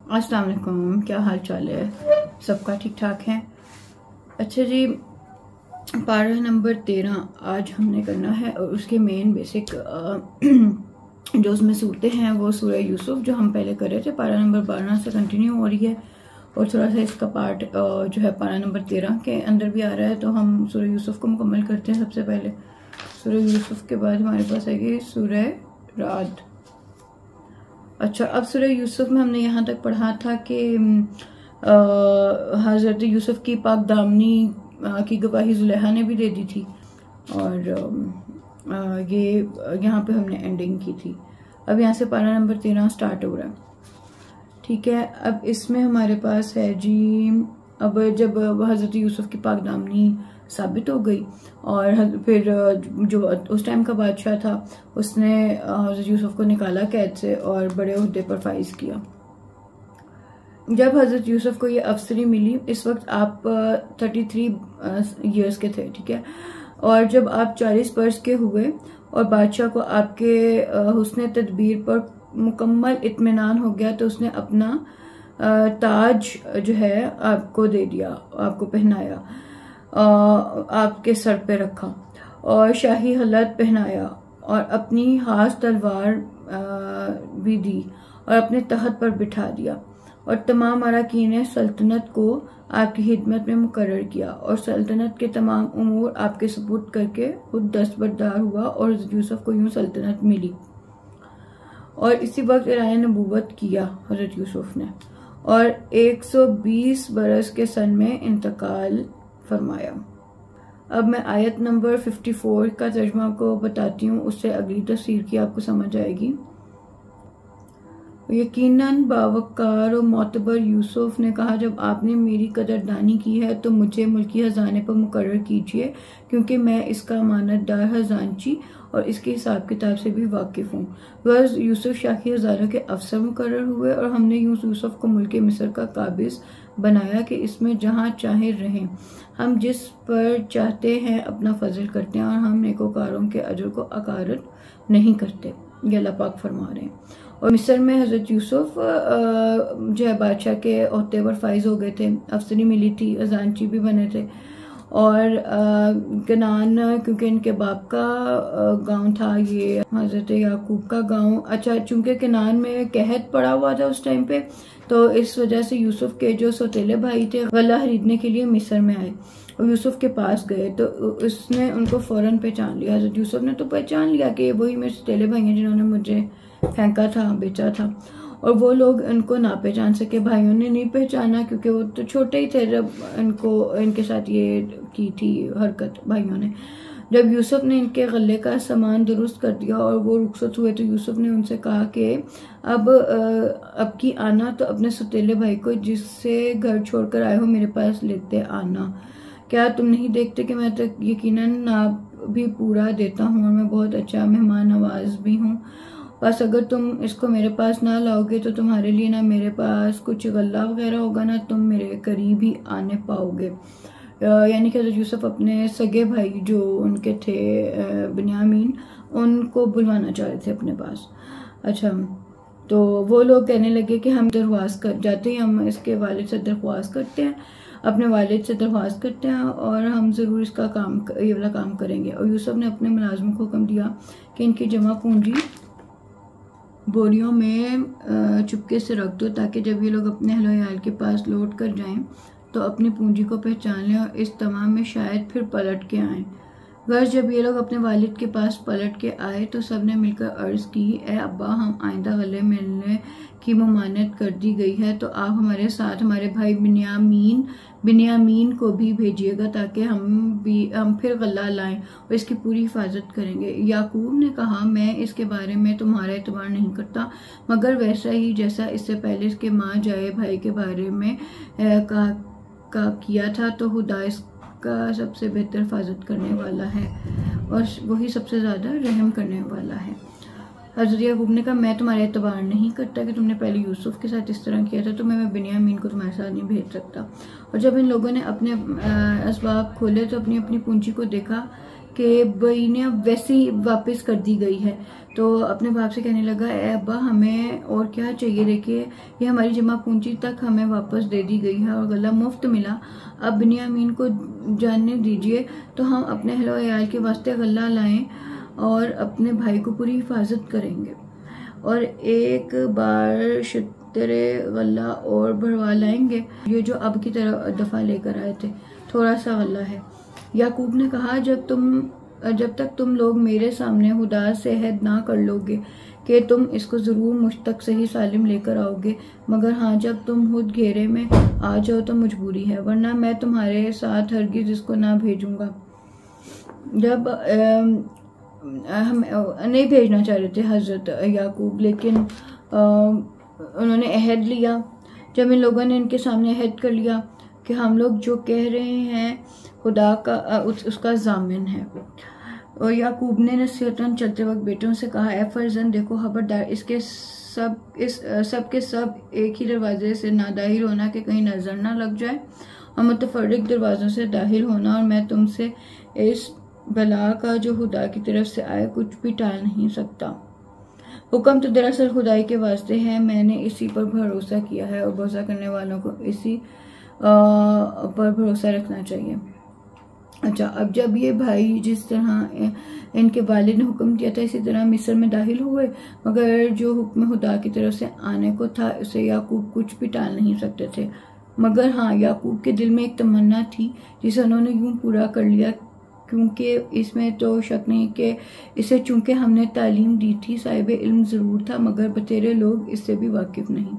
अस्सलाम वालेकुम, क्या हाल चाल है? सबका ठीक ठाक है? अच्छा जी, पारा नंबर 13 आज हमने करना है और उसके मेन बेसिक जो उसमें सूरतें हैं वो सूरह यूसुफ जो हम पहले कर रहे थे पारा नंबर 12 से कंटिन्यू हो रही है और थोड़ा सा इसका पार्ट जो है पारा नंबर 13 के अंदर भी आ रहा है। तो हम सूरह यूसुफ को मुकम्मल करते हैं। सबसे पहले सूरह यूसुफ के बाद हमारे पास आएगी सूरह राद। अच्छा, अब सूरह यूसुफ में हमने यहाँ तक पढ़ा था कि हज़रत यूसुफ की पाक दामनी की गवाही जुलेहा ने भी दे दी थी और ये यहाँ पे हमने एंडिंग की थी। अब यहाँ से पारा नंबर 13 स्टार्ट हो रहा है। ठीक है, अब इसमें हमारे पास है जी, अब जब हज़रत यूसुफ की पाक दामनी साबित हो गई और फिर जो उस टाइम का बादशाह था उसने हज़रत यूसुफ को निकाला कैद से और बड़े ओहदे पर फाइज किया। जब हज़रत यूसुफ को ये अफसरी मिली, इस वक्त आप 33 ईयर्स के थे। ठीक है, और जब आप 40 वर्ष के हुए और बादशाह को आपके हुस्न तदबीर पर मुकम्मल इत्मीनान हो गया तो उसने अपना ताज जो है आपको दे दिया, आपको पहनाया, आपके सर पे रखा और शाही हलत पहनाया और अपनी हाथ तलवार भी दी और अपने तख्त पर बिठा दिया और तमाम अरकान सल्तनत को आपकी खिदमत में मुकर्रर किया और सल्तनत के तमाम उमूर आपके सुपुर्द करके खुद दस्तबरदार हुआ और यूसुफ को यूं सल्तनत मिली। और इसी वक्त एलान नबूवत किया हज़रत यूसुफ ने और 120 बरस के सन में इंतकाल फरमाया। अब मैं आयत नंबर 54 का तर्जुमा आपको बताती हूँ, उससे अगली तफसीर की आपको समझ आएगी। यकीनन बावकार और मोतबर यूसुफ ने कहा, जब आपने मेरी कदरदानी की है तो मुझे मुल्की खजाने पर मुकर्रर कीजिए, क्योंकि मैं इसका अमानतदार खजांची और इसके हिसाब किताब से भी वाकिफ हूँ। गर्ज यूसुफ शाही खजानों के अफसर मुकर्रर हुए और हमने यूसुफ को मुल्क मिस्र का काबिज बनाया कि इसमें जहाँ चाहे रहें। हम जिस पर चाहते हैं अपना फजल करते हैं और हम नेकोकारों के अजर को अकारत नहीं करते। ये अल्लाह पाक फरमा रहे हैं। और मिस्र में हज़रत यूसुफ जो है बादशाह के ओहदे पर फाइज हो गए थे, अफसरी मिली थी, खजांची भी बने थे। और कनान क्योंकि इनके बाप का गांव था, ये हज़रत याकूब का गांव। अच्छा, चूंकि कनान में कहत पड़ा हुआ था उस टाइम पे, तो इस वजह से यूसुफ के जो सौतेले भाई थे गला खरीदने के लिए मिस्र में आए और यूसुफ के पास गए तो उसने उनको फौरन पहचान लिया। हज़रत यूसुफ ने तो पहचान लिया कि वही मेरे सौतेले भाई हैं जिन्होंने मुझे फेंका था, बेचा था। और वो लोग इनको ना पहचान सके, भाइयों ने नहीं पहचाना क्योंकि वो तो छोटे ही थे जब इनके साथ ये की थी हरकत भाइयों ने। जब यूसुफ ने इनके गले का सामान दुरुस्त कर दिया और वो रुखसत हुए तो यूसुफ ने उनसे कहा कि अब की आना तो अपने सौतेले भाई को जिससे घर छोड़कर आए हो मेरे पास लेते आना। क्या तुम नहीं देखते कि मैं तो यकीनन आप भी पूरा देता हूँ और मैं बहुत अच्छा मेहमान नवाज भी हूँ। बस अगर तुम इसको मेरे पास ना लाओगे तो तुम्हारे लिए ना मेरे पास कुछ गल्ला वगैरह होगा, ना तुम मेरे करीब ही आने पाओगे। यानी कि यूसुफ अपने सगे भाई जो उनके थे बिन्यामीन, उनको बुलवाना चाह रहे थे अपने पास। अच्छा, तो वो लोग कहने लगे कि हम दरख्वास्त कर जाते हैं, हम इसके वालिद से दरख्वास्त करते हैं, अपने वालिद से दरख्वास्त करते हैं और हम ज़रूर इसका काम, ये वाला काम करेंगे। और यूसुफ ने अपने मुलाजिम को हुक्म दिया कि इनकी जमा पूंजी बोरियों में चुपके से रख दो ताकि जब ये लोग अपने अहल याल के पास लौट कर जाएं तो अपनी पूंजी को पहचान लें और इस तमाम में शायद फिर पलट के आएं। गर्ज जब ये लोग अपने वालिद के पास पलट के आए तो सब ने मिलकर अर्ज की, ए अब्बा, हम आइंदा गले मिलने की ममानत कर दी गई है तो आप हमारे साथ हमारे भाई बिन्यामीन को भी भेजिएगा ताकि हम फिर गला लाएं और इसकी पूरी हिफाजत करेंगे। याकूब ने कहा, मैं इसके बारे में तुम्हारा एतबार नहीं करता, मगर वैसा ही जैसा इससे पहले इसके माँ जाए भाई के बारे में किया था, तो खुदा इसका सबसे बेहतर हिफाजत करने वाला है और वही सबसे ज़्यादा रहम करने वाला है। हज़रत याकूब ने कहा, मैं तुम्हारा एतबार नहीं करता कि तुमने पहले यूसुफ के साथ इस तरह किया था, तो मैं बिन्यामीन को तुम्हारे साथ नहीं भेज सकता। और जब इन लोगों ने अपने असबाब खोले तो अपनी अपनी पूंजी को देखा कि बहनें अब वैसे ही वापस कर दी गई है। तो अपने बाप से कहने लगा, ए अब्बा हमें और क्या चाहिए, देखिए ये हमारी जमा पूंजी तक हमें वापस दे दी गई है और गला मुफ्त मिला, अब बिन्यामीन को जानने दीजिए तो हम अपने अहलो अयाल के वास्ते गला लाएं और अपने भाई को पूरी हिफाजत करेंगे और एक बार शितरे गला और भरवा लाएंगे। ये जो अब की तरह दफा लेकर आए थे, थोड़ा सा गला है। याकूब ने कहा, जब तक तुम लोग मेरे सामने खुदा से अहद ना कर लोगे कि तुम इसको ज़रूर मुझ तक सही सालिम लेकर आओगे, मगर हाँ जब तुम खुद घेरे में आ जाओ तो मजबूरी है, वरना मैं तुम्हारे साथ हरगिज़ इसको ना भेजूंगा। जब हम नहीं भेजना चाह रहे थे हज़रत याकूब, लेकिन उन्होंने अहद लिया। जब इन लोगों ने इनके सामने अहद कर लिया कि हम लोग जो कह रहे हैं खुदा का उसका जामिन है, और याकूब ने नसीहतन चलते वक्त बेटों से कहा, ए फर्जन देखो खबरदार, सब के सब एक ही दरवाजे से ना दाखिल होना कि कहीं नजर ना लग जाए, और मुतफर्रिक दरवाजों से दाखिल होना, और मैं तुमसे इस बला का जो खुदा की तरफ से आए कुछ भी टाल नहीं सकता। हुक्म तो दरअसल खुदाई के वास्ते है, मैंने इसी पर भरोसा किया है और भरोसा करने वालों को इसी पर भरोसा रखना चाहिए। अच्छा, अब जब ये भाई जिस तरह इनके वालिद ने हुक्म दिया था इसी तरह मिस्र में दाखिल हुए, मगर जो हुक्म खुदा की तरफ से आने को था उसे याकूब कुछ भी टाल नहीं सकते थे। मगर हाँ, याकूब के दिल में एक तमन्ना थी जिसे उन्होंने यूं पूरा कर लिया, क्योंकि इसमें तो शक नहीं कि इसे चूंकि हमने तालीम दी थी, साहिब इल्म ज़रूर था मगर बतेरे लोग इससे भी वाकिफ नहीं।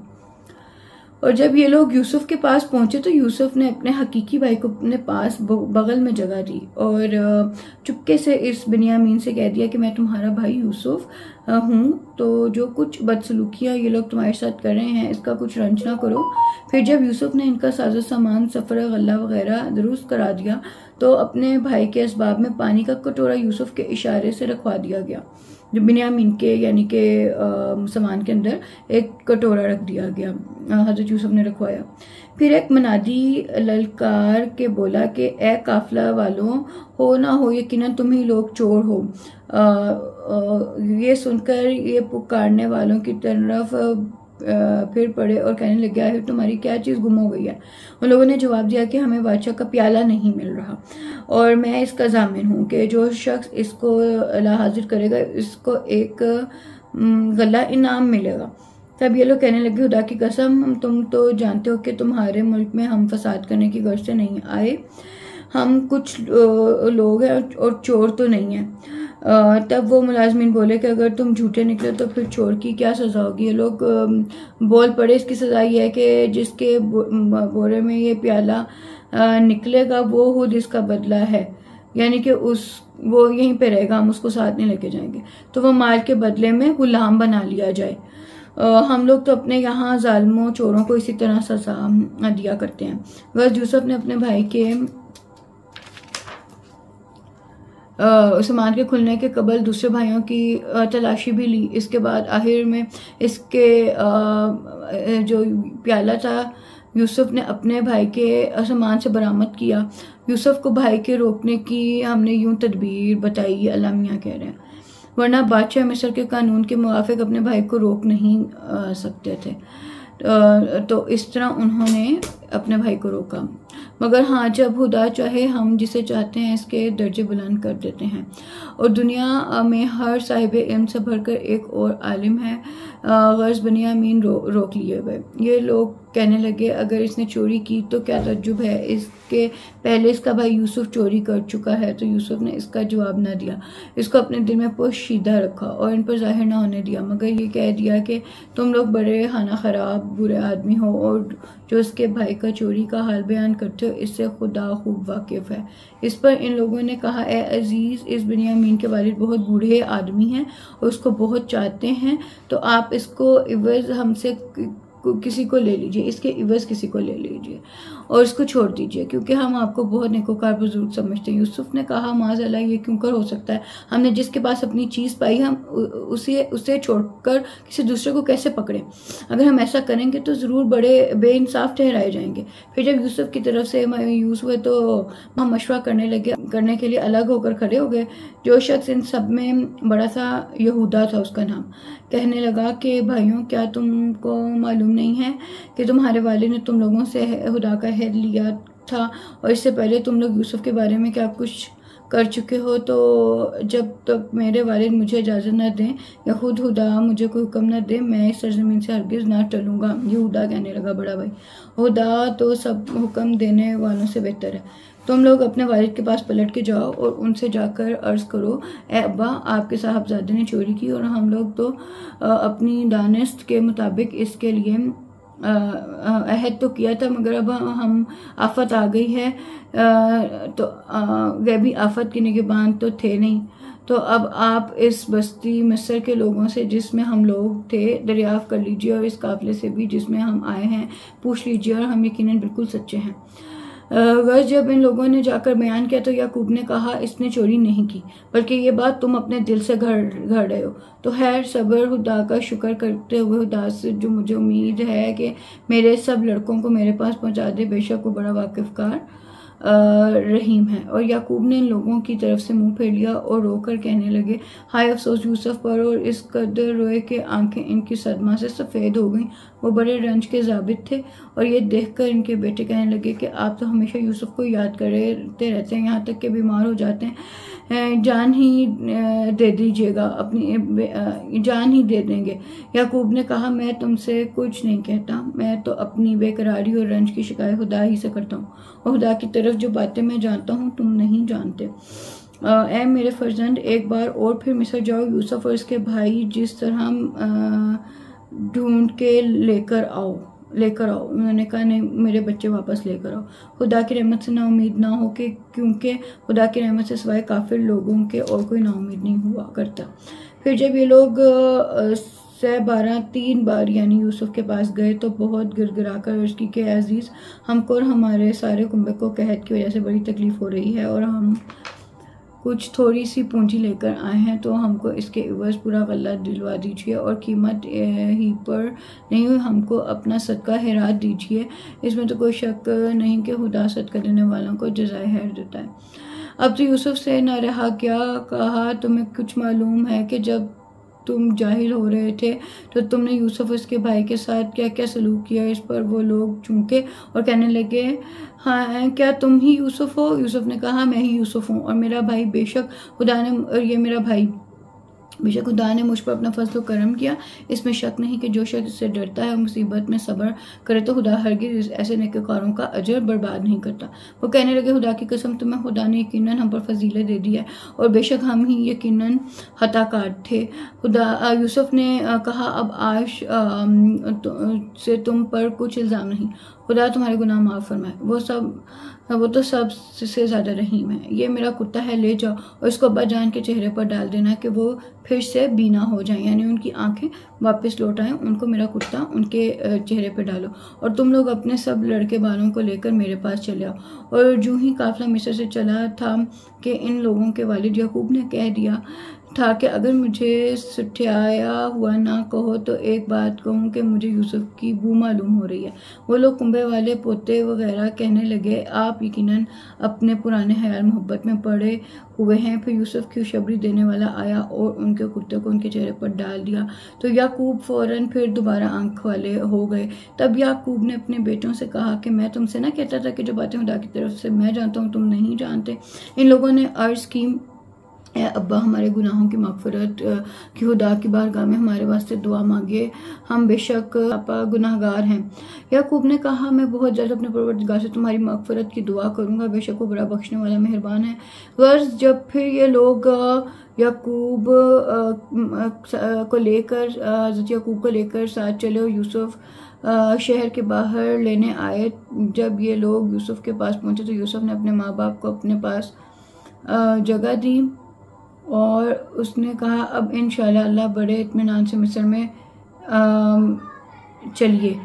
और जब ये लोग यूसुफ के पास पहुंचे तो यूसुफ ने अपने हकीकी भाई को अपने पास बगल में जगह दी और चुपके से इस बिन्यामीन से कह दिया कि मैं तुम्हारा भाई यूसुफ हूँ, तो जो कुछ बदसलूकियाँ ये लोग तुम्हारे साथ कर रहे हैं इसका कुछ रंज ना करो। फिर जब यूसुफ ने इनका साजो सामान, सफ़र, गल्ला वगैरह दुरुस्त करा दिया तो अपने भाई के असबाब में पानी का कटोरा यूसुफ के इशारे से रखवा दिया गया। जो बिन्यामीन के यानी के सामान के अंदर एक कटोरा रख दिया गया, हजरत यूसुफ ने रखवाया। फिर एक मनादी ललकार के बोला कि ए काफिला वालों, हो ना हो यकीनन तुम ही लोग चोर हो। ये सुनकर ये पुकारने वालों की तरफ फिर पड़े और कहने लगे, आखिर तुम्हारी क्या चीज़ गुम हो गई है। उन लोगों ने जवाब दिया कि हमें बादशाह का प्याला नहीं मिल रहा और मैं इसका जामिन हूँ कि जो शख्स इसको हाजिर करेगा इसको एक गला इनाम मिलेगा। तब ये लोग कहने लगे, खुदा की कसम, तुम तो जानते हो कि तुम्हारे मुल्क में हम फसाद करने की गर्ज से नहीं आए, हम कुछ लोग हैं और चोर तो नहीं है। तब वो मुलाजमीन बोले कि अगर तुम झूठे निकले तो फिर चोर की क्या सज़ा होगी। ये लोग बोल पड़े, इसकी सज़ा ये है कि जिसके बोरे में ये प्याला निकलेगा वो खुद इसका बदला है, यानी कि वो यहीं पे रहेगा, हम उसको साथ नहीं लेके जाएंगे, तो वो माल के बदले में गुलाम बना लिया जाए। हम लोग तो अपने यहाँ जालिमों चोरों को इसी तरह सज़ा दिया करते हैं। बस यूसुफ ने अपने भाई के सामान के खुलने के कबल दूसरे भाइयों की तलाशी भी ली। इसके बाद आखिर में इसके जो प्याला था यूसुफ ने अपने भाई के सामान से बरामद किया। यूसुफ को भाई के रोकने की हमने यूं तदबीर बताई, अल्लाह मियां कह रहे हैं, वरना बादशाह मिस्र के कानून के मुताबिक अपने भाई को रोक नहीं सकते थे। तो इस तरह उन्होंने अपने भाई को रोका। मगर हाँ, जब खुदा चाहे हम जिसे चाहते हैं इसके दर्जे बुलंद कर देते हैं। और दुनिया में हर साहिब इल्म से भरकर एक और आलिम है। गर्ज बिन्यामीन रोक लिए गए। ये लोग कहने लगे, अगर इसने चोरी की तो क्या तज्जुब है, इसके पहले इसका भाई यूसुफ चोरी कर चुका है। तो यूसुफ ने इसका जवाब ना दिया, इसको अपने दिल में पोशीदा रखा और इन पर जाहिर ना होने दिया, मगर ये कह दिया कि तुम लोग बड़े खाना खराब बुरे आदमी हो और जो इसके भाई का चोरी का हाल बयान करते हो इससे खुदा खूब वाकिफ है। इस पर इन लोगों ने कहा, ए अजीज़, इस बिन्यामीन के वालिद बहुत बूढ़े आदमी हैं और उसको बहुत चाहते हैं, तो आप इसको इवज़ हमसे किसी को ले लीजिए, इसके इवज़ किसी को ले लीजिए और इसको छोड़ दीजिए, क्योंकि हम आपको बहुत नेकोकार बुजुर्ग समझते हैं। यूसुफ ने कहा माज़अल्लाह ये क्यों कर हो सकता है, हमने जिसके पास अपनी चीज़ पाई हम उसे छोड़कर किसी दूसरे को कैसे पकड़ें। अगर हम ऐसा करेंगे तो ज़रूर बड़े बेइंसाफ ठहराए जाएंगे। फिर जब यूसुफ की तरफ से मायूस हुए तो हम मशवरा करने के लिए अलग होकर खड़े हो गए। जो शख्स इन सब में बड़ा सा यहूदा था, उसका नाम, कहने लगा कि भाइयों, क्या तुमको मालूम नहीं है कि तुम्हारे वालिद ने तुम लोगों से खुदा का अहद लिया था और इससे पहले तुम लोग यूसुफ के बारे में क्या कुछ कर चुके हो। तो जब तक मेरे वालिद मुझे इजाज़त न दें या खुद खुदा मुझे कोई हुक्म न दे, मैं इस सरजमीन से हरगिज़ ना टलूँगा। यहूदा कहने लगा, बड़ा भाई, खुदा तो सब हुक्म देने वालों से बेहतर है। तुम लोग अपने वालिद के पास पलट के जाओ और उनसे जाकर अर्ज़ करो, ए अब्बा, आपके साहबजादे ने चोरी की और हम लोग तो अपनी दानिस्त के मुताबिक इसके लिए अहद तो किया था, मगर अब हम आफत आ गई है तो वह भी आफत की निगहबान तो थे नहीं। तो अब आप इस बस्ती मिस्र के लोगों से जिसमें हम लोग थे दरियाफ्त कर लीजिए और इस काफिले से भी जिसमें हम आए हैं पूछ लीजिए, और हम यकीनन बिल्कुल सच्चे हैं। वह जब इन लोगों ने जाकर बयान किया तो याकूब ने कहा, इसने चोरी नहीं की, बल्कि ये बात तुम अपने दिल से घड़ रहे हो। तो खैर, सब्र, खुदा का शुक्र करते हुए खुदा से जो मुझे उम्मीद है कि मेरे सब लड़कों को मेरे पास पहुंचा दे, बेशक वो बड़ा वाकिफकार रहीम है। और याकूब ने इन लोगों की तरफ से मुंह फेर लिया और रोकर कहने लगे, हाय अफसोस यूसुफ पर, और इस कदर रोए कि आंखें इनकी सदमा से सफ़ेद हो गईं। वो बड़े रंज के जाबित थे और ये देखकर इनके बेटे कहने लगे कि आप तो हमेशा यूसुफ को याद करते रहते हैं, यहाँ तक कि बीमार हो जाते हैं, जान ही दे दीजिएगा, अपनी जान ही दे देंगे। याकूब ने कहा, मैं तुमसे कुछ नहीं कहता, मैं तो अपनी बेकरारी और रंज की शिकायत खुदा ही से करता हूँ, और खुदा की तरफ जो बातें मैं जानता हूँ तुम नहीं जानते। ऐ मेरे फर्जंद, एक बार और फिर मिस्र जाओ, यूसुफ और इसके भाई जिस तरह ढूंढ के लेकर आओ। उन्होंने कहा, नहीं, मेरे बच्चे वापस लेकर आओ। खुदा की रहमत से नाउमीद ना हो के, क्योंकि खुदा की रहमत से सिवाय काफिर लोगों के और कोई नाउमीद नहीं हुआ करता। फिर जब ये लोग 3 बार यानी यूसुफ के पास गए तो बहुत गिड़गिड़ा कर अर्ज़ की कि अजीज़, हमको और हमारे सारे कुंबे को कहत की वजह से बड़ी तकलीफ हो रही है और हम कुछ थोड़ी सी पूंजी लेकर आए हैं, तो हमको इसके इवज़ पूरा गल्ला दिलवा दीजिए और कीमत ही पर नहीं हुई हमको अपना सदका हिरात दीजिए। इसमें तो कोई शक नहीं कि खुदा सदका देने वालों को जज़ाए खैर देता है। अब तो यूसुफ से न रहा, क्या कहा, तुम्हें कुछ मालूम है कि जब तुम जाहिल हो रहे थे तो तुमने यूसुफ उसके भाई के साथ क्या क्या सलूक किया। इस पर वो लोग चूके और कहने लगे, हाँ, क्या तुम ही यूसुफ हो? यूसुफ ने कहा, मैं ही यूसुफ हूँ और मेरा भाई, बेशक खुदा ने, और ये मेरा भाई, बेशक खुदा ने मुझ पर अपना फजल व करम किया। इसमें शक नहीं कि जो शख्स इससे डरता है और मुसीबत में सब्र करे तो खुदा हरगिज़ ऐसे नेककारों का अजर बर्बाद नहीं करता। वो कहने लगे, खुदा की कसम, तुम्हें खुदा ने यकीनन हम पर फजीलत दे दी है और बेशक हम ही यकीनन खताकार थे। खुदा यूसुफ ने कहा, अब आज से तुम पर कुछ इल्ज़ाम नहीं, खुदा तुम्हारे गुनाह माफ़ फरमाए, वो तो सबसे ज़्यादा रहीम है। ये मेरा कुत्ता है, ले जाओ और इसको अब्बा जान के चेहरे पर डाल देना कि वो फिर से बीना हो जाएं, यानी उनकी आंखें वापस लौट आएं। उनको मेरा कुत्ता उनके चेहरे पर डालो और तुम लोग अपने सब लड़के बालों को लेकर मेरे पास चले आओ। और जो ही काफिला मिस्र से चला था कि इन लोगों के वालिद याकूब ने कह दिया था कि अगर मुझे सुठियाया हुआ ना कहो तो एक बात कहूँ कि मुझे यूसुफ की बू मालूम हो रही है। वो लोग कुंबे वाले पोते वगैरह कहने लगे, आप यकीनन अपने पुराने ख्याल मोहब्बत में पड़े हुए हैं। फिर यूसुफ खुशखबरी देने वाला आया और उनके कुत्ते को उनके चेहरे पर डाल दिया तो याकूब फौरन फिर दोबारा आंख वाले हो गए। तब याकूब ने अपने बेटों से कहा कि मैं तुमसे ना कहता था कि जो बातें खुदा की तरफ से मैं जानता हूँ तुम नहीं जानते। इन लोगों ने अर्ज की, अब्बा, हमारे गुनाहों की मगफिरत की खुदा की बारगाह में हमारे वास्ते दुआ मांगे, हम बेशक आपा गुनाहगार हैं। याकूब ने कहा, मैं बहुत जल्द अपने परवरदिगार से तुम्हारी मगफिरत की दुआ करूंगा, बेशक वो बड़ा बख्शने वाला मेहरबान है। गर्ज जब फिर ये लोग याकूब को लेकर साथ चले और यूसुफ शहर के बाहर लेने आए। जब ये लोग यूसुफ के पास पहुंचे तो यूसुफ ने अपने माँ बाप को अपने पास जगह दी और उसने कहा, अब इंशाअल्लाह अल्लाह बड़े इत्मीनान से मिस्र में चलिए।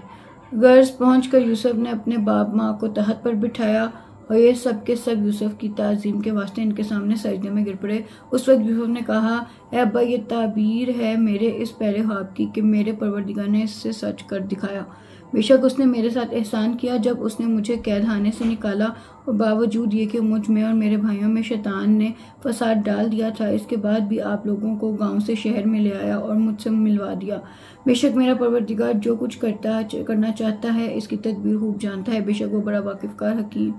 गर्ज पहुंचकर यूसुफ ने अपने बाप माँ को तहत पर बिठाया और ये सब के सब यूसुफ की ताजीम के वास्ते इनके सामने सजदे में गिर पड़े। उस वक्त यूसुफ ने कहा, ए अब्बा, ये ताबीर है मेरे इस पहले ख्वाब की कि मेरे परवरदिगार ने इससे सच कर दिखाया। बेशक उसने मेरे साथ एहसान किया जब उसने मुझे कैदखाने से निकाला और बावजूद ये कि मुझ में और मेरे भाइयों में शैतान ने फसाद डाल दिया था, इसके बाद भी आप लोगों को गांव से शहर में ले आया और मुझसे मिलवा दिया। बेशक मेरा परवरदिगार जो कुछ करना चाहता है इसकी तदबीर खूब जानता है, बेशक वो बड़ा वाकिफकार हकीम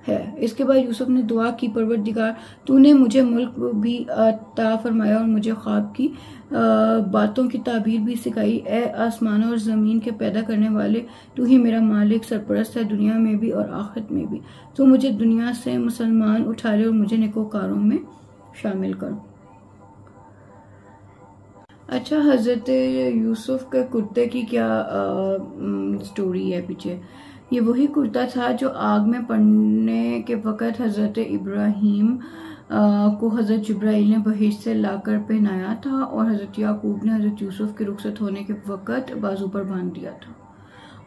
है। इसके बाद यूसुफ ने दुआ की, परवरदिगार तूने मुझे मुल्क भी अता फरमाया और मुझे ख्वाब की बातों की ताबीर भी सिखाई। ए आसमानों और ज़मीन के पैदा करने वाले, तू ही मेरा मालिक सरपरस्त है, दुनिया में भी और आखिरत में भी। तू मुझे दुनिया से मुसलमान उठा ले और मुझे नेकोकारों में शामिल कर। अच्छा, हज़रत यूसुफ के कुर्ते की क्या स्टोरी है पीछे। ये वही कुर्ता था जो आग में पड़ने के वक़्त हज़रत इब्राहीम को हज़रत जिब्राइल ने बहिश्त से लाकर पहनाया था और हज़रत याकूब ने हज़रत यूसुफ के रुखसत होने के वक़्त बाजू पर बांध दिया था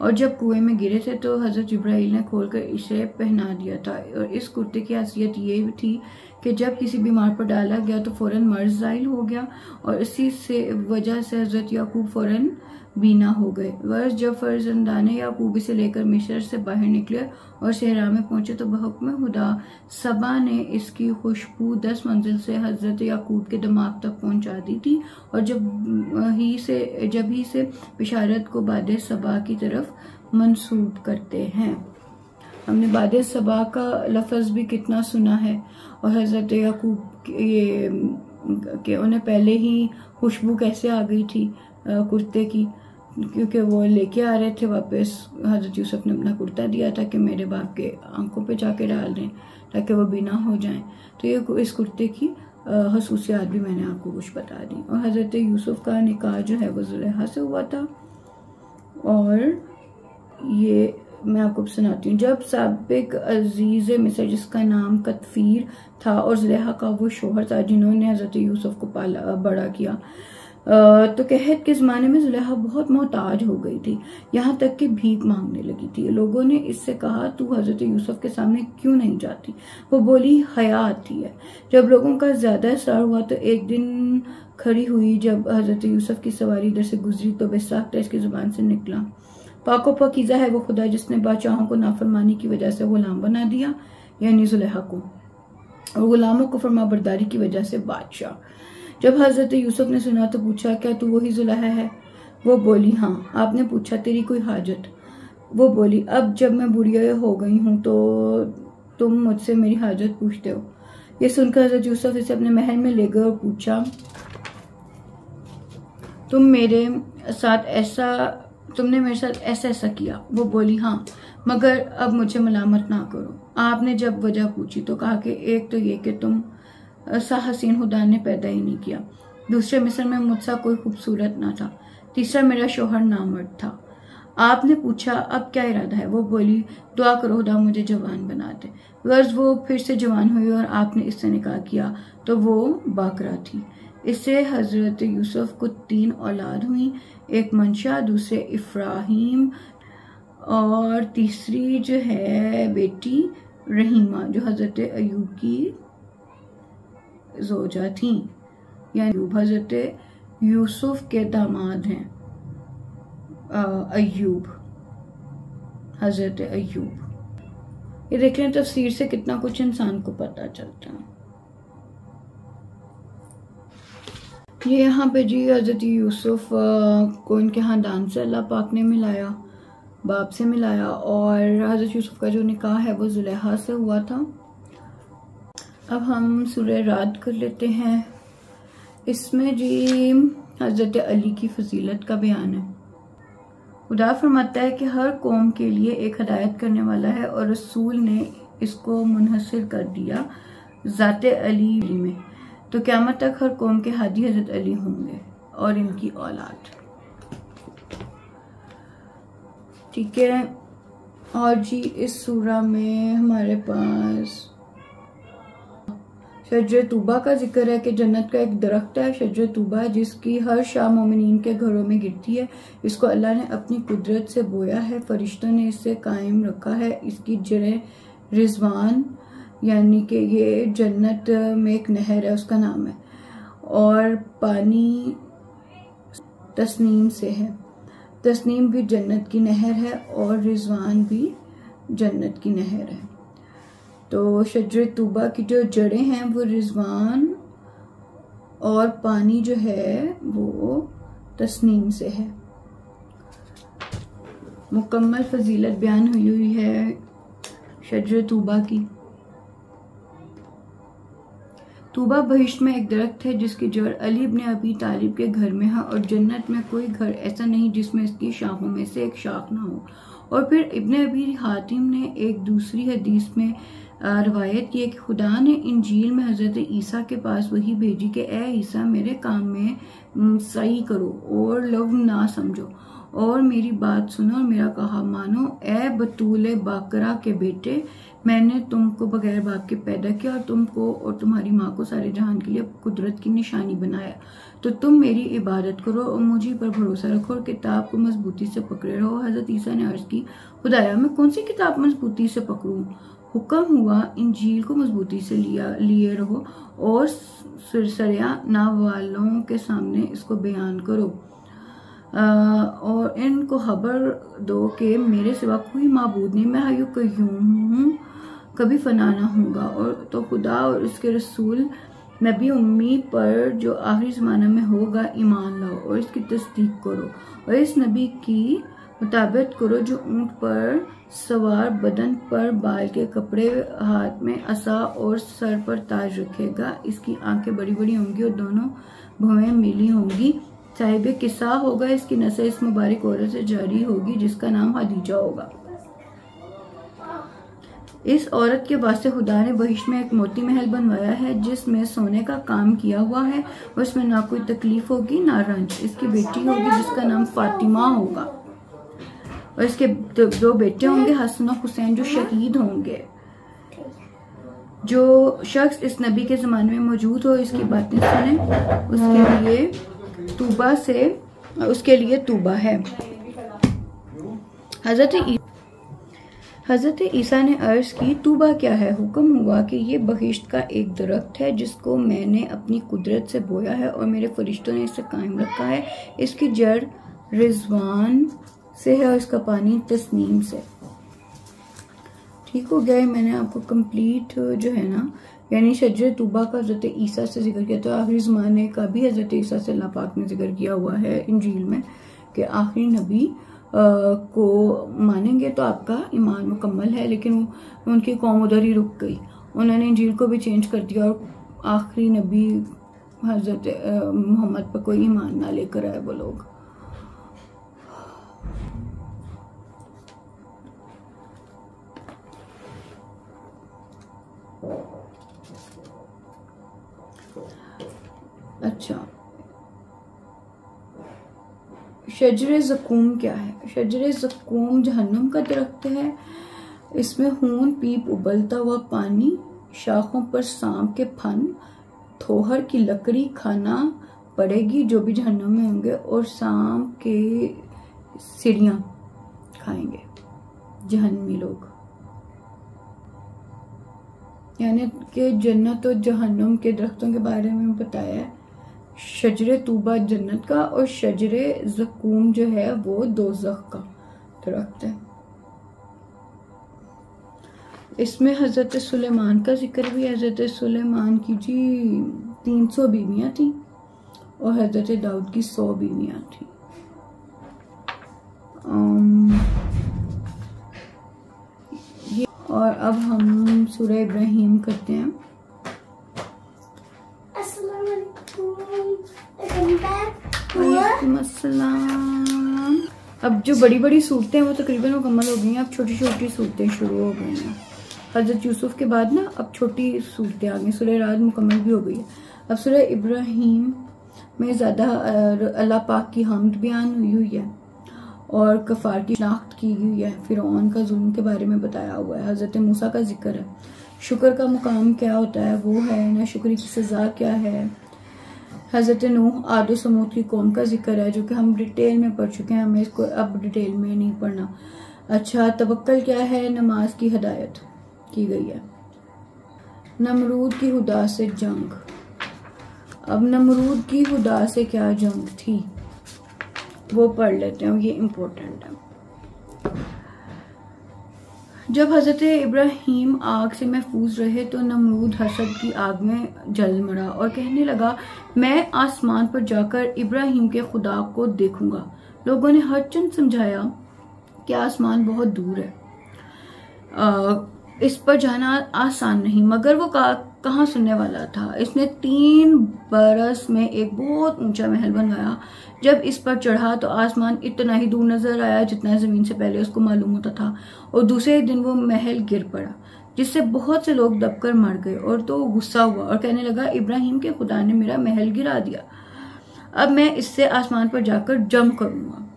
और जब कुएं में गिरे थे तो हज़रत जिब्राइल ने खोलकर इसे पहना दिया था। और इस कुर्ते की हैसियत ये भी थी कि जब किसी बीमार पर डाला गया तो फ़ौरन मर्ज़ ज़ाइल हो गया और इसी से वजह से हज़रत याकूब फ़ौरन बीना हो गए। वर्ष जब फर्जंदाने याकूब इसे लेकर मिस्र से बाहर निकले और सहरा में पहुंचे तो बहुक्म खुदा सबा ने इसकी खुशबू 10 मंजिल से हज़रत याकूब के दिमाग तक पहुंचा दी थी और जब ही से बिशारत को बादे सबा की तरफ मंसूब करते हैं। हमने बादे सबा का लफ्ज़ भी कितना सुना है और हज़रत याकूब के उन्हें पहले ही खुशबू कैसे आ गई थी कुर्ते की, क्योंकि वो लेके आ रहे थे वापस। हज़रत यूसुफ ने अपना कुर्ता दिया था कि मेरे बाप के आंखों पे जाके डाल दें ताकि वो बीना हो जाएं। तो ये इस कुर्ते की खसूसियात भी मैंने आपको कुछ बता दी। और हज़रत यूसुफ का निकाह जो है वो ज़ुलेहा से हुआ था और ये मैं आपको सुनाती हूँ। जब साबिक अजीज़ मिस्र जिसका नाम कतफीर था और ज़ुलेहा का वो शोहर था जिन्होंने हज़रत यूसुफ को पाला बड़ा किया, तो कहत के ज़माने में ज़ुलेहा बहुत मोहताज हो गई थी, यहाँ तक कि भीख मांगने लगी थी। लोगों ने इससे कहा, तू हज़रत यूसुफ के सामने क्यों नहीं जाती। वो बोली, हया आती है। जब लोगों का ज़्यादा असर हुआ तो एक दिन खड़ी हुई जब हज़रत यूसुफ की सवारी इधर से गुजरी तो बेसाख्ता इसकी ज़ुबान से निकला, पाको पाकीज़ा है वो खुदा जिसने बादशाहों को नाफरमानी की वजह से गुलाम बना दिया, यानी ज़ुलेहा को, और गुलामों को फरमाबरदारी की वजह से बादशाह। जब हज़रत यूसुफ ने सुना तो पूछा, क्या तू वही ज़ुलेहा है। वो बोली, हाँ। आपने पूछा, तेरी कोई हाजत। वो बोली, अब जब मैं बुढ़िया हो गई हूँ तो तुम मुझसे मेरी हाजत पूछते हो। ये सुनकर हज़रत यूसुफ इसे अपने महल में ले गए और पूछा, तुमने मेरे साथ ऐसा ऐसा किया। वो बोली, हाँ, मगर अब मुझे मलामत ना करो। आपने जब वजह पूछी तो कहा कि एक तो ये कि तुम सा हसीन खुदा ने पैदा ही नहीं किया, दूसरे मिस्र में मुझसा कोई खूबसूरत ना था, तीसरा मेरा शोहर नामर्द था। आपने पूछा, अब क्या इरादा है। वो बोली, दुआ करो खुदा मुझे जवान बना दे। गर्ज वो फिर से जवान हुई और आपने इससे निकाह किया तो वो बाकरा थी। इससे हज़रत यूसुफ को 3 औलाद हुई, एक मंशा, दूसरे इफ्राहिम और तीसरी जो है बेटी रहीमा जो हज़रत अयूब की जोजा थी, यानी हज़रत यूसुफ के दामाद हैं अयूब, हज़रत अयूब। ये देख लें तफसीर से कितना कुछ इंसान को पता चलता है। ये यहाँ पे जी हज़रत यूसुफ को इनके ख़ानदान से अल्लाह पाक ने मिलाया, बाप से मिलाया, और हज़रत यूसुफ का जो निकाह है वो ज़ुलेहा से हुआ था। अब हम सूरह राद कर लेते हैं। इसमें जी हज़रत अली की फजीलत का बयान है। खुदा फरमाता है कि हर कौम के लिए एक हदायत करने वाला है और रसूल ने इसको मुनहसर कर दिया ज़ाते अली में, तो क़यामत तक हर कौम के हादी हज़रत अली होंगे और इनकी औलाद। ठीक है। और जी इस सूरा में हमारे पास शजर तूबा का जिक्र है कि जन्नत का एक दरख्त है शजर तूबा, जिसकी हर शाह मोमिनीन के घरों में गिरती है। इसको अल्लाह ने अपनी कुदरत से बोया है, फरिश्तों ने इसे कायम रखा है। इसकी जड़ें रिजवान यानी कि ये जन्नत में एक नहर है उसका नाम है, और पानी तस्नीम से है। तस्नीम भी जन्नत की नहर है और रिजवान भी जन्नत की नहर है। तो शजर तूबा की जो जड़ें हैं वो रिजवान और पानी जो है वो तस्नीम से है। मुकम्मल फजीलत बयान हुई है शजर तूबा की। तूबा बहिश्त में एक दरख्त है जिसकी जड़ अली इब्न अबी तालिब के घर में है, और जन्नत में कोई घर ऐसा नहीं जिसमें इसकी शाखों में से एक शाख ना हो। और फिर इब्न अबी हातिम ने एक दूसरी हदीस में रवायत की है कि खुदा ने इंजील में हजरत ईसा के पास वही भेजी कि ए ईसा मेरे काम में सही करो और लव ना समझो और मेरी बात सुनो और मेरा कहा मानो। ए बतूल बाकरा के बेटे, मैंने तुमको बगैर बाप के पैदा किया और तुमको और तुम्हारी माँ को सारे जहान के लिए कुदरत की निशानी बनाया। तो तुम मेरी इबादत करो और मुझे पर भरोसा रखो और किताब को मजबूती से पकड़े रहो। हजरत ईसा ने अर्ज की, खुदाया मैं कौन सी किताब मजबूती से पकड़ूं? हुक्म हुआ इंजील को मजबूती से लिए रहो और सिरसरिया ना वालों के सामने इसको बयान करो, और इनको खबर दो कि मेरे सिवा कोई माबूद नहीं, मैं हय्युल कय्यूम हूँ, कभी फना ना होगा। और तो खुदा और उसके रसूल नबी उम्मी पर जो आखिरी ज़माना में होगा ईमान लाओ और इसकी तस्दीक करो और इस नबी की मुताबिक करो जो ऊंट पर सवार, बदन पर बाल के कपड़े, हाथ में असा और सर पर ताज रखेगा। इसकी आंखें बड़ी बड़ी होंगी और दोनों भवें मिली होंगी। साहिब किस्सा होगा, इसकी नस्ल इस मुबारक औरत से जारी होगी जिसका नाम हदीजा होगा। इस औरत के वास्ते खुदा ने बहिश्त में एक मोती महल बनवाया है जिसमें सोने का काम किया हुआ है और इसमें ना कोई तकलीफ होगी ना रंज। इसकी बेटी होगी जिसका नाम फातिमा होगा और इसके दो बेटे होंगे, हसन और हुसैन, जो शहीद होंगे। जो शख्स इस नबी के ज़माने में मौजूद हो इसकी बातें सुने, उसके लिए तूबा है। हजरत ईसा ने अर्ज की, तूबा क्या है? हुक्म हुआ कि ये बहिश्त का एक दरख्त है जिसको मैंने अपनी कुदरत से बोया है और मेरे फरिश्तों ने इसे कायम रखा है। इसकी जड़ रिजवान से है और इसका पानी तस्नीम से। ठीक हो गया। मैंने आपको कंप्लीट जो है ना, यानी शजर तूबा का हजरत ईसा से जिक्र किया, तो आखिरी ज़माने का भी हजरत ईसा से अल्लाह पाक ने जिक्र किया हुआ है इंजील में कि आखिरी नबी को मानेंगे तो आपका ईमान मुकम्मल है। लेकिन उनकी कौम उधर ही रुक गई, उन्होंने इंजील को भी चेंज कर दिया और आखिरी नबी हजरत मोहम्मद पर कोई ईमान ना लेकर आए वो लोग। अच्छा, शजर ज़क़ूम क्या है? शजर ज़क़ूम जहन्नुम का दरख्त है। इसमें खून पीप उबलता हुआ पानी, शाखों पर सांप के फन, थोहर की लकड़ी खाना पड़ेगी जो भी जहन्नुम में होंगे, और सांप के सिड़ियां खाएंगे जहन्नमी लोग। यानी कि जन्नत और जहन्नुम के दरख्तों के बारे में बताया है। शजरे तूबा जन्नत का और शजरे ज़क़ूम जो है वो दोज़ख का दरख्त है। इसमें हजरत सुलेमान का जिक्र भी है। हजरत सुलेमान की जी 300 बीवियां थी और हजरत दाऊद की 100 बीवियां थी। और अब हम सूरह इब्राहिम करते हैं। अस्सलाम। अब जो बड़ी बड़ी सूरतें हैं वो तकरीबन मुकम्मल हो गई हैं, अब छोटी छोटी सूरतें शुरू हो गई हैं। हजरत यूसुफ के बाद ना अब छोटी सूरतें आ गई। सूरह राद मुकम्मल भी हो गई है। अब सूरह इब्राहिम में ज़्यादा अल्लाह पाक की हम्द बयान हुई है और कफार की शनाख्त की हुई है। फिरौन का जुल्म के बारे में बताया हुआ है। हजरत मूसा का जिक्र है। शुक्र का मुकाम क्या होता है वो है, ना शुक्र की सज़ा क्या है। हज़रत नूह आद व समूद की कौम का जिक्र है जो कि हम डिटेल में पढ़ चुके हैं, हमें इसको अब डिटेल में नहीं पढ़ना। अच्छा, तवक्कल क्या है, नमाज की हिदायत की गई है। नमरूद की खुदा से जंग। अब नमरूद की खुदा से क्या जंग थी वो पढ़ लेते हैं, ये इम्पोर्टेंट है। जब हज़रत इब्राहीम आग से महफूज रहे तो नमरूद हसद की आग में जल मरा और कहने लगा, मैं आसमान पर जाकर इब्राहीम के खुदा को देखूंगा। लोगों ने हर चंद समझाया कि आसमान बहुत दूर है, इस पर जाना आसान नहीं, मगर वो कहाँ सुनने वाला था। इसने 3 बरस में एक बहुत ऊंचा महल बनवाया। जब इस पर चढ़ा तो आसमान इतना ही दूर नजर आया जितना जमीन से पहले उसको मालूम होता था, और दूसरे दिन वो महल गिर पड़ा जिससे बहुत से लोग दबकर मर गए। और तो गुस्सा हुआ और कहने लगा, इब्राहीम के खुदा ने मेरा महल गिरा दिया, अब मैं इससे आसमान पर जाकर जंग करूंगा।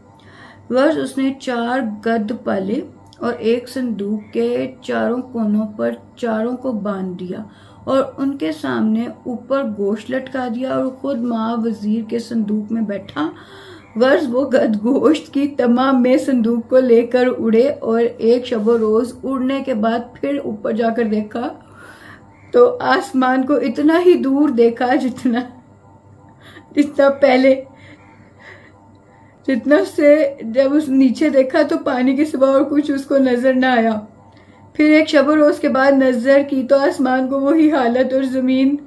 वर्ष उसने 4 गद पाले और एक संदूक के चारों कोनों पर चारों को बांध दिया और उनके सामने ऊपर गोश्त लटका दिया और खुद माँ वजीर के संदूक में बैठा। वर्ष वो गद गोश्त की तमाम में संदूक को लेकर उड़े और एक शब रोज उड़ने के बाद फिर ऊपर जाकर देखा तो आसमान को इतना ही दूर देखा जितना पहले, जितना से जब उस नीचे देखा तो पानी के सिवा और कुछ उसको नजर ना आया। फिर एक शब रोज के बाद नजर की तो आसमान को वही हालत और जमीन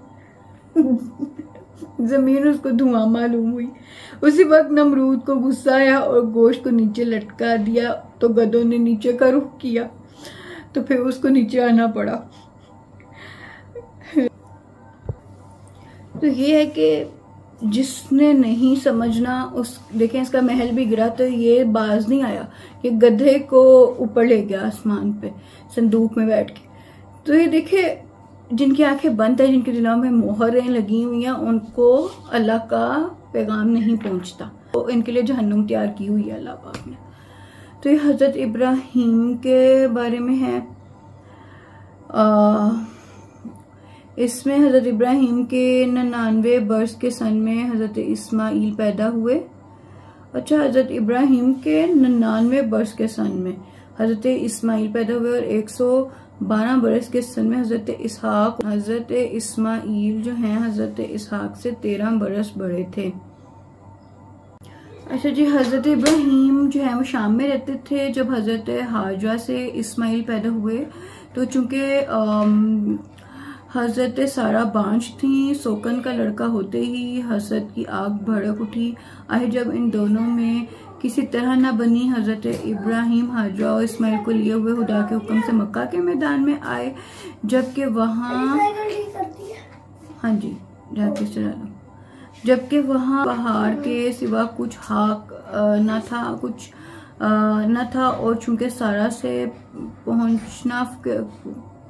उसको धुआं मालूम हुई। उसी वक्त नमरूद को गुस्सा आया और गोश्त को नीचे लटका दिया तो गधों ने नीचे का रुख किया तो फिर उसको नीचे आना पड़ा। तो ये है कि जिसने नहीं समझना उस, देखें इसका महल भी गिरा तो ये बाज नहीं आया, ये गधे को ऊपर ले गया आसमान पे संदूक में बैठ के। तो ये देखे जिनकी आंखें बंद है, जिनके दिलों में मोहरें लगी हुई हैं, उनको अल्लाह का पैगाम नहीं पहुंचता, तो इनके लिए जहन्नुम तैयार की हुई है अल्लाह पाक ने। तो ये हजरत इब्राहीम के बारे में है। इसमें हजरत इब्राहीम के 99 वर्ष के सन में हजरत इस्माइल पैदा हुए। अच्छा, हजरत इब्राहीम के 99 वर्ष के सन में हजरत इस्माइल पैदा हुए और 112 बरस के सन में हजरत इसहाक। हजरत इस्माइल जो हैं हजरत इसहाक से 13 बरस बड़े थे। अच्छा जी, हजरत इब्राहीम जो है वो शाम में रहते थे। जब हजरत हाजरा से इस्माइल पैदा हुए तो चूंकि हजरत सारा बांझ थी, सोकन का लड़का होते ही हसद की आग भड़क उठी। आखिर जब इन दोनों में किसी तरह न बनी, हजरत इब्राहीम हाजरा और इस्माइल को लिए हुए खुदा के हुक्म से मक्का के मैदान में आए, जबकि वहाँ हाँ जी जाके चला लो, जबकि वहाँ पहाड़ के सिवा कुछ हाक न था और चूंकि सारा से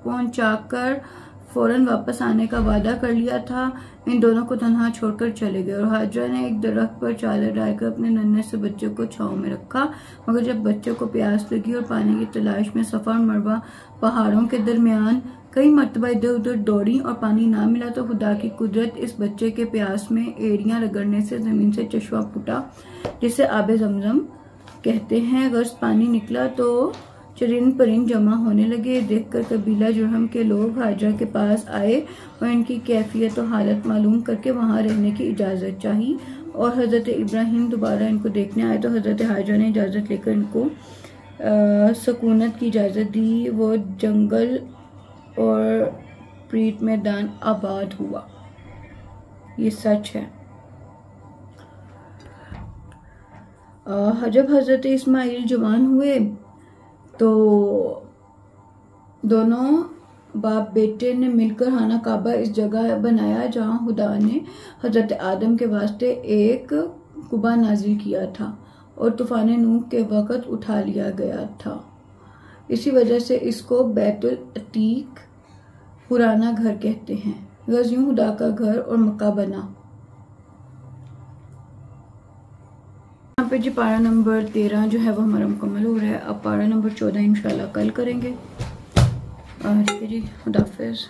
पहुंचाकर फौरन वापस आने का वादा कर लिया था, इन दोनों को तन्हा छोड़कर चले गए। और हाजरा ने एक दरख्त पर चादर डालकर अपने नन्हे से बच्चे को छांव में रखा, मगर जब बच्चे को प्यास लगी और पानी की तलाश में सफर मरवा पहाड़ों के दरमियान कई मरतबा इधर उधर दौड़ी और पानी ना मिला तो खुदा की कुदरत इस बच्चे के प्यास में एड़ियां रगड़ने से जमीन से चश्मा फूटा, जिसे आबे जमजम कहते हैं। अगर पानी निकला तो चरिंद परिंद जमा होने लगे। देखकर कबीला जुर्हम के लोग हाजरा के पास आए और इनकी कैफियत और हालत मालूम करके वहां रहने की इजाजत चाही और हजरत इब्राहीम दोबारा इनको देखने आए तो हजरत हाजरा ने इजाजत लेकर इनको सुकूनत की इजाजत दी। वो जंगल और प्रीत मैदान आबाद हुआ, ये सच है। जब हजरत इस्माइल जवान हुए तो दोनों बाप बेटे ने मिलकर खाना काबा इस जगह बनाया जहां खुदा ने हजरत आदम के वास्ते एक कुबा नाजिल किया था और तूफान नूह के वक़्त उठा लिया गया था। इसी वजह से इसको बैतुल अतीक पुराना घर कहते हैं। गज यूं खुदा का घर और मक्का बना। यहाँ पे जी पारा नंबर 13 जो है वो हमारा मुकम्मल हो रहा है। अब पारा नंबर 14 इंशाल्लाह कल करेंगे। ठीक है जी, खुदा हाफिज़।